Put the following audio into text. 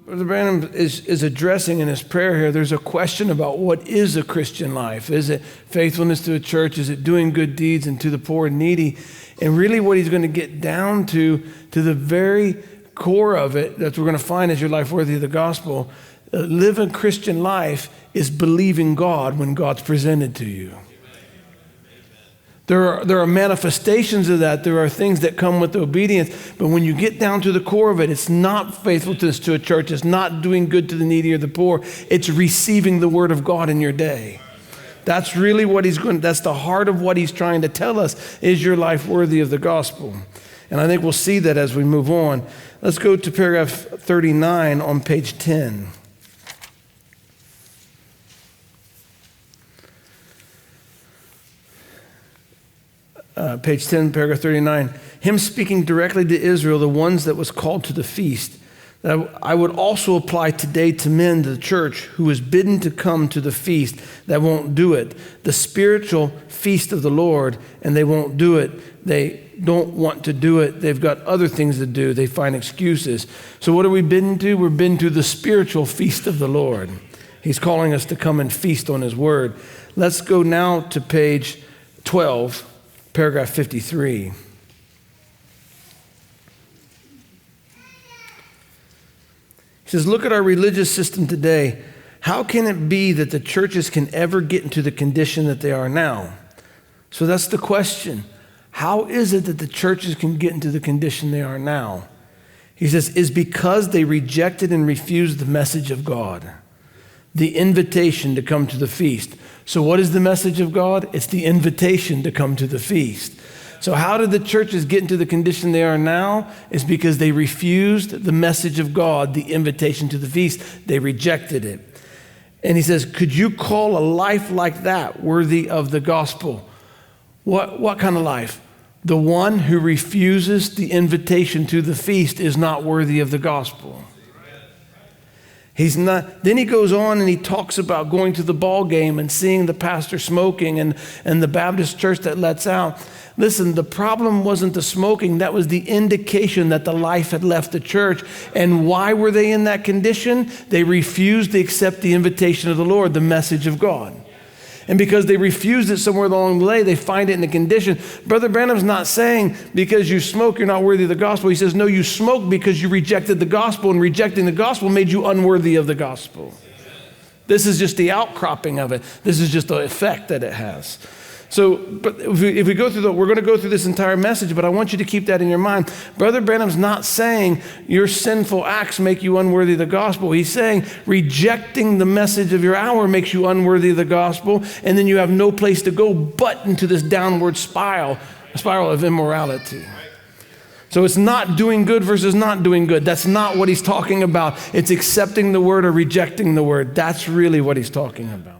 Brother Branham is addressing in his prayer here, there's a question about what is a Christian life. Is it faithfulness to a church? Is it doing good deeds and to the poor and needy? And really what he's going to get down to the very core of it, that we're going to find is your life worthy of the gospel. Live a Christian life is believing God when God's presented to you. There are manifestations of that. There are things that come with obedience. But when you get down to the core of it, it's not faithfulness to a church. It's not doing good to the needy or the poor. It's receiving the word of God in your day. That's really what that's the heart of what he's trying to tell us. Is your life worthy of the gospel? And I think we'll see that as we move on. Let's go to paragraph 39 on page 10. Page 10, paragraph 39. Him speaking directly to Israel, the ones that was called to the feast. That I would also apply today to men, to the church, who is bidden to come to the feast that won't do it. The spiritual feast of the Lord, and they won't do it. They don't want to do it. They've got other things to do. They find excuses. So what are we bidden to? We're bidden to the spiritual feast of the Lord. He's calling us to come and feast on his word. Let's go now to page 12. Paragraph 53. He says, look at our religious system today. How can it be that the churches can ever get into the condition that they are now? So that's the question. How is it that the churches can get into the condition they are now? He says, is because they rejected and refused the message of God, the invitation to come to the feast. So what is the message of God? It's the invitation to come to the feast. So how did the churches get into the condition they are now? It's because they refused the message of God, the invitation to the feast. They rejected it. And he says, could you call a life like that worthy of the gospel? What kind of life? The one who refuses the invitation to the feast is not worthy of the gospel. He's not. Then he goes on and he talks about going to the ball game and seeing the pastor smoking and the Baptist church that lets out. Listen, the problem wasn't the smoking. That was the indication that the life had left the church. And why were they in that condition? They refused to accept the invitation of the Lord, the message of God. And because they refused it somewhere along the way, they find it in the condition. Brother Branham's not saying because you smoke, you're not worthy of the gospel. He says, no, you smoke because you rejected the gospel, and rejecting the gospel made you unworthy of the gospel. This is just the outcropping of it. This is just the effect that it has. So, but if we go through we're going to go through this entire message, but I want you to keep that in your mind. Brother Branham's not saying your sinful acts make you unworthy of the gospel. He's saying rejecting the message of your hour makes you unworthy of the gospel, and then you have no place to go but into this downward spiral of immorality. So it's not doing good versus not doing good. That's not what he's talking about. It's accepting the word or rejecting the word. That's really what he's talking about.